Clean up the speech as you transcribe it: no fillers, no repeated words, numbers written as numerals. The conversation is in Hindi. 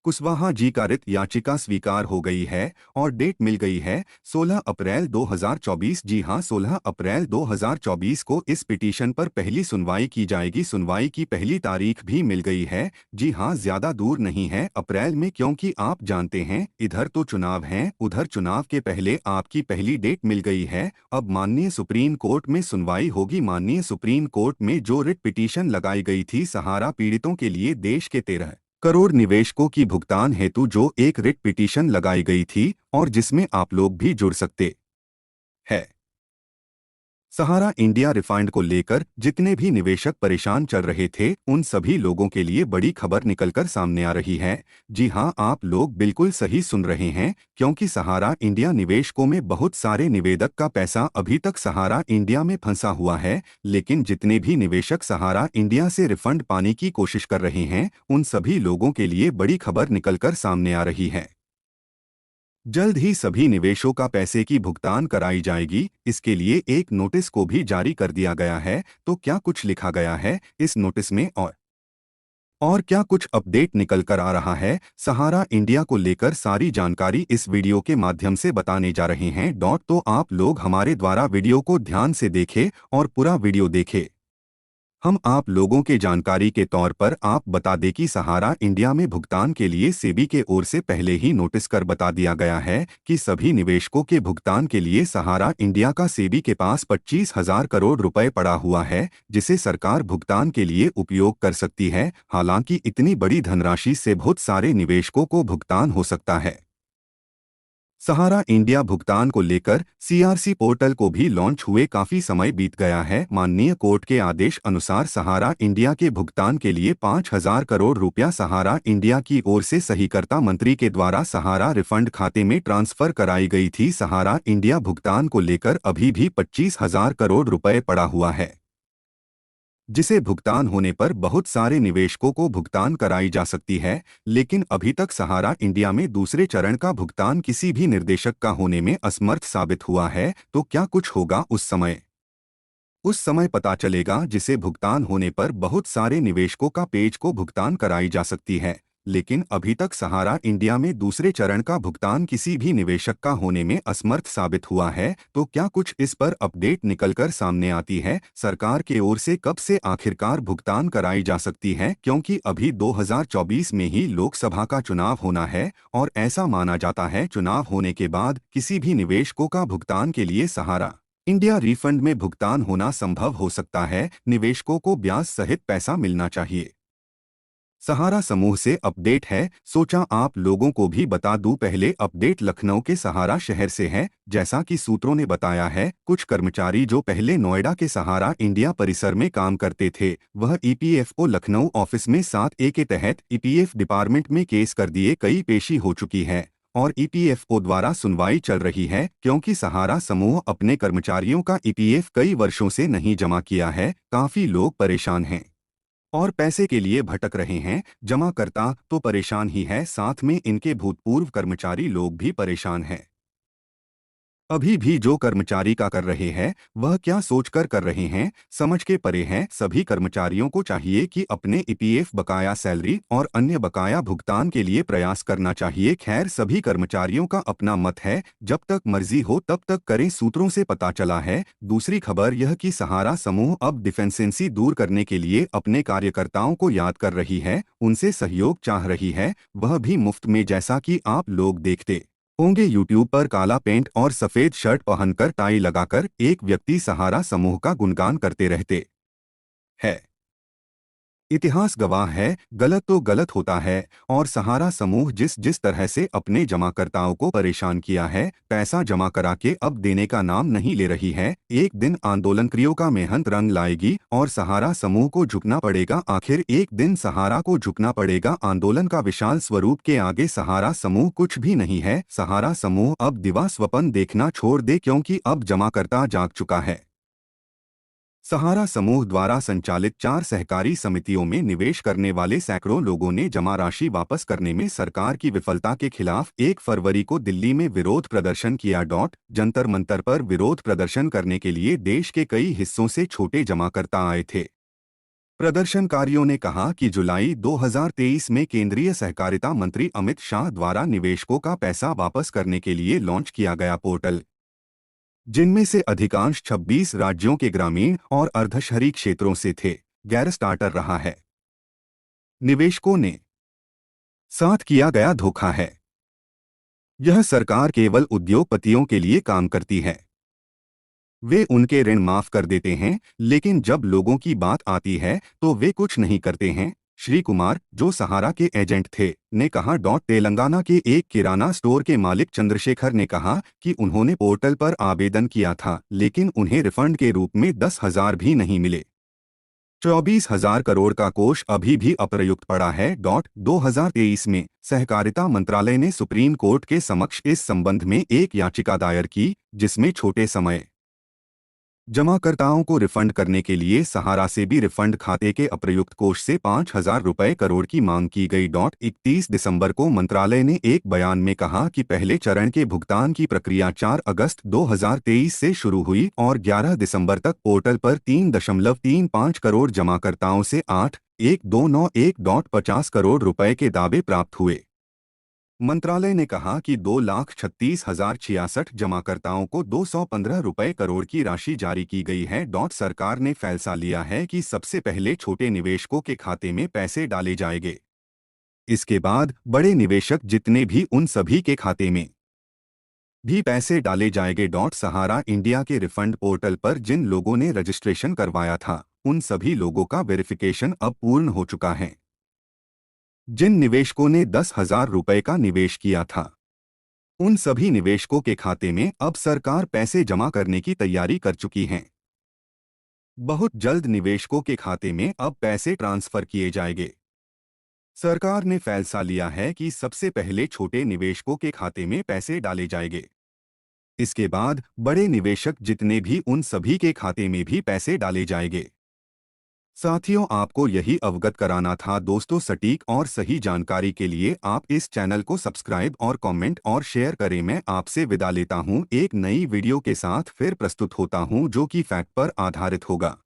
कुशवाहा जी का रिट याचिका स्वीकार हो गई है और डेट मिल गई है 16 अप्रैल 2024। जी हां, 16 अप्रैल 2024 को इस पिटीशन पर पहली सुनवाई की जाएगी। सुनवाई की पहली तारीख भी मिल गई है। जी हां, ज्यादा दूर नहीं है अप्रैल में, क्योंकि आप जानते हैं इधर तो चुनाव हैं, उधर चुनाव के पहले आपकी पहली डेट मिल गई है। अब माननीय सुप्रीम कोर्ट में सुनवाई होगी। माननीय सुप्रीम कोर्ट में जो रिट पिटीशन लगाई गई थी सहारा पीड़ितों के लिए, देश के 13 करोड़ निवेशकों की भुगतान हेतु जो एक रिट पिटीशन लगाई गई थी और जिसमें आप लोग भी जुड़ सकते हैं। सहारा इंडिया रिफंड को लेकर जितने भी निवेशक परेशान चल रहे थे उन सभी लोगों के लिए बड़ी खबर निकलकर सामने आ रही है। जी हां, आप लोग बिल्कुल सही सुन रहे हैं, क्योंकि सहारा इंडिया निवेशकों में बहुत सारे निवेदक का पैसा अभी तक सहारा इंडिया में फंसा हुआ है। लेकिन जितने भी निवेशक सहारा इंडिया से रिफंड पाने की कोशिश कर रहे हैं उन सभी लोगों के लिए बड़ी खबर निकलकर सामने आ रही है। जल्द ही सभी निवेशों का पैसे की भुगतान कराई जाएगी। इसके लिए एक नोटिस को भी जारी कर दिया गया है। तो क्या कुछ लिखा गया है इस नोटिस में और क्या कुछ अपडेट निकल कर आ रहा है सहारा इंडिया को लेकर, सारी जानकारी इस वीडियो के माध्यम से बताने जा रहे हैं। तो आप लोग हमारे द्वारा वीडियो को ध्यान से देखें और पूरा वीडियो देखें। हम आप लोगों के जानकारी के तौर पर आप बता दें कि सहारा इंडिया में भुगतान के लिए सेबी के ओर से पहले ही नोटिस कर बता दिया गया है कि सभी निवेशकों के भुगतान के लिए सहारा इंडिया का सेबी के पास 25,000 करोड़ रुपए पड़ा हुआ है, जिसे सरकार भुगतान के लिए उपयोग कर सकती है। हालांकि इतनी बड़ी धनराशि से बहुत सारे निवेशकों को भुगतान हो सकता है। सहारा इंडिया भुगतान को लेकर सीआरसी पोर्टल को भी लॉन्च हुए काफी समय बीत गया है। माननीय कोर्ट के आदेश अनुसार सहारा इंडिया के भुगतान के लिए 5,000 करोड़ रुपया सहारा इंडिया की ओर से सहीकर्ता मंत्री के द्वारा सहारा रिफंड खाते में ट्रांसफर कराई गई थी। सहारा इंडिया भुगतान को लेकर अभी भी 25,000 करोड़ रुपए पड़ा हुआ है, जिसे भुगतान होने पर बहुत सारे निवेशकों को भुगतान कराई जा सकती है। लेकिन अभी तक सहारा इंडिया में दूसरे चरण का भुगतान किसी भी निर्देशक का होने में असमर्थ साबित हुआ है। तो क्या कुछ होगा उस समय पता चलेगा, जिसे भुगतान होने पर बहुत सारे निवेशकों का पेज को भुगतान कराई जा सकती है। लेकिन अभी तक सहारा इंडिया में दूसरे चरण का भुगतान किसी भी निवेशक का होने में असमर्थ साबित हुआ है। तो क्या कुछ इस पर अपडेट निकलकर सामने आती है सरकार के ओर से कब से आखिरकार भुगतान कराई जा सकती है, क्योंकि अभी 2024 में ही लोकसभा का चुनाव होना है और ऐसा माना जाता है चुनाव होने के बाद किसी भी निवेशकों का भुगतान के लिए सहारा इंडिया रिफंड में भुगतान होना संभव हो सकता है। निवेशकों को ब्याज सहित पैसा मिलना चाहिए। सहारा समूह से अपडेट है, सोचा आप लोगों को भी बता दूं। पहले अपडेट लखनऊ के सहारा शहर से है। जैसा कि सूत्रों ने बताया है, कुछ कर्मचारी जो पहले नोएडा के सहारा इंडिया परिसर में काम करते थे, वह ईपीएफओ लखनऊ ऑफिस में 7A के तहत ईपीएफ डिपार्टमेंट में केस कर दिए कई पेशी हो चुकी है और ईपीएफओ द्वारा सुनवाई चल रही है, क्योंकि सहारा समूह अपने कर्मचारियों का ईपीएफ कई वर्षों से नहीं जमा किया है। काफी लोग परेशान हैं और पैसे के लिए भटक रहे हैं। जमाकर्ता तो परेशान ही है, साथ में इनके भूतपूर्व कर्मचारी लोग भी परेशान हैं। अभी भी जो कर्मचारी का कर रहे हैं वह क्या सोचकर कर रहे हैं समझ के परे हैं। सभी कर्मचारियों को चाहिए कि अपने ईपीएफ बकाया सैलरी और अन्य बकाया भुगतान के लिए प्रयास करना चाहिए। खैर, सभी कर्मचारियों का अपना मत है, जब तक मर्जी हो तब तक करें, सूत्रों से पता चला है। दूसरी खबर यह कि सहारा समूह अब डिफेंसेंसी दूर करने के लिए अपने कार्यकर्ताओं को याद कर रही है, उनसे सहयोग चाह रही है, वह भी मुफ्त में। जैसा कि आप लोग देखते होंगे यूट्यूब पर काला पेंट और सफेद शर्ट पहनकर टाई लगाकर एक व्यक्ति सहारा समूह का गुणगान करते रहते हैं। इतिहास गवाह है, गलत तो गलत होता है और सहारा समूह जिस जिस तरह से अपने जमाकर्ताओं को परेशान किया है, पैसा जमा करा के अब देने का नाम नहीं ले रही है। एक दिन आंदोलनकारियों का मेहनत रंग लाएगी और सहारा समूह को झुकना पड़ेगा। आखिर एक दिन सहारा को झुकना पड़ेगा। आंदोलन का विशाल स्वरूप के आगे सहारा समूह कुछ भी नहीं है। सहारा समूह अब दिवा स्वप्न देखना छोड़ दे, क्योंकि अब जमाकर्ता जाग चुका है। सहारा समूह द्वारा संचालित 4 सहकारी समितियों में निवेश करने वाले सैकड़ों लोगों ने जमा राशि वापस करने में सरकार की विफलता के खिलाफ 1 फरवरी को दिल्ली में विरोध प्रदर्शन किया। जंतर मंतर पर विरोध प्रदर्शन करने के लिए देश के कई हिस्सों से छोटे जमाकर्ता आए थे। प्रदर्शनकारियों ने कहा कि जुलाई 2023 में केंद्रीय सहकारिता मंत्री अमित शाह द्वारा निवेशकों का पैसा वापस करने के लिए लॉन्च किया गया पोर्टल, जिनमें से अधिकांश 26 राज्यों के ग्रामीण और अर्धशहरी क्षेत्रों से थे, गैर स्टार्टर रहा है। निवेशकों ने साथ किया गया धोखा है। यह सरकार केवल उद्योगपतियों के लिए काम करती है। वे उनके ऋण माफ कर देते हैं, लेकिन जब लोगों की बात आती है तो वे कुछ नहीं करते हैं। श्री कुमार, जो सहारा के एजेंट थे, ने कहा। तेलंगाना के एक किराना स्टोर के मालिक चंद्रशेखर ने कहा कि उन्होंने पोर्टल पर आवेदन किया था, लेकिन उन्हें रिफंड के रूप में 10,000 भी नहीं मिले। 24,000 करोड़ का कोष अभी भी अप्रयुक्त पड़ा है। 2023 में सहकारिता मंत्रालय ने सुप्रीम कोर्ट के समक्ष इस संबंध में एक याचिका दायर की, जिसमें छोटे समय जमाकर्ताओं को रिफंड करने के लिए सहारा से भी रिफंड खाते के अप्रयुक्त कोष से 5,000 रुपये करोड़ की मांग की गई। 31 दिसंबर को मंत्रालय ने एक बयान में कहा कि पहले चरण के भुगतान की प्रक्रिया 4 अगस्त 2023 से शुरू हुई और 11 दिसंबर तक पोर्टल पर 3.35 करोड़ जमाकर्ताओं से 8,1,291.50 करोड़ रुपए के दावे प्राप्त हुए। मंत्रालय ने कहा कि 2,36,066 जमाकर्ताओं को 215 रुपये करोड़ की राशि जारी की गई है। सरकार ने फैसला लिया है कि सबसे पहले छोटे निवेशकों के खाते में पैसे डाले जाएंगे। इसके बाद बड़े निवेशक जितने भी उन सभी के खाते में भी पैसे डाले जाएंगे। सहारा इंडिया के रिफंड पोर्टल पर जिन लोगों ने रजिस्ट्रेशन करवाया था, उन सभी लोगों का वेरिफिकेशन अब पूर्ण हो चुका है। जिन निवेशकों ने 10,000 रुपये का निवेश किया था, उन सभी निवेशकों के खाते में अब सरकार पैसे जमा करने की तैयारी कर चुकी है। बहुत जल्द निवेशकों के खाते में अब पैसे ट्रांसफर किए जाएंगे। सरकार ने फैसला लिया है कि सबसे पहले छोटे निवेशकों के खाते में पैसे डाले जाएंगे। इसके बाद बड़े निवेशक जितने भी उन सभी के खाते में भी पैसे डाले जाएंगे। साथियों, आपको यही अवगत कराना था दोस्तों। सटीक और सही जानकारी के लिए आप इस चैनल को सब्सक्राइब और कमेंट और शेयर करें। मैं आपसे विदा लेता हूं, एक नई वीडियो के साथ फिर प्रस्तुत होता हूं, जो कि फैक्ट पर आधारित होगा।